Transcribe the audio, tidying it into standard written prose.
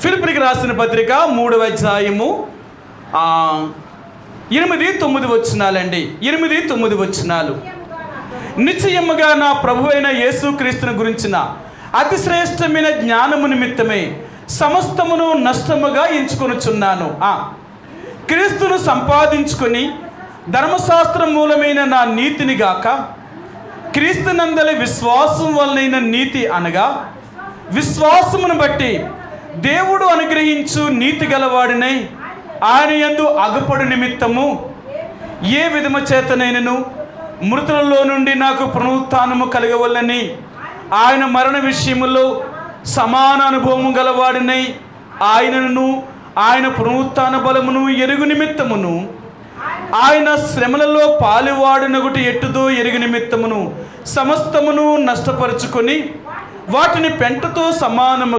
ఫిలిప్పీయులకు రాసిన పత్రిక 3వ అధ్యాయము 8-9 వచనాలండి. 8-9 వచనాలు. నిశ్చయముగా నా ప్రభువైన యేసుక్రీస్తుని గురించిన అతి శ్రేష్టమైన జ్ఞానము నిమిత్తమే సమస్తమును నష్టముగా ఎంచుకొనుచున్నాను. క్రీస్తును సంపాదించుకొని ధర్మశాస్త్రం మూలమైన నా నీతిని గాక క్రీస్తునందలి విశ్వాసం వలనైన నీతి అనగా విశ్వాసమును బట్టి దేవుడు అనుగ్రహించు నీతి గలవాడినై ఆయన యందు అగపడు నిమిత్తము ఏ విధము చేతనైనను మృతులలో నుండి నాకు పునరుత్థానము కలగవలనని ఆయన మరణ విషయములో సమాన అనుభవము గలవాడినై ఆయనను ఆయన పునరుత్థాన బలమును ఎరుగు నిమిత్తమును ఆయన శ్రమలలో పాలువాడునగుటి ఎట్టుదో ఎరుగు నిమిత్తమును సమస్తమును నష్టపరుచుకొని వాటిని పెంటతో సమానము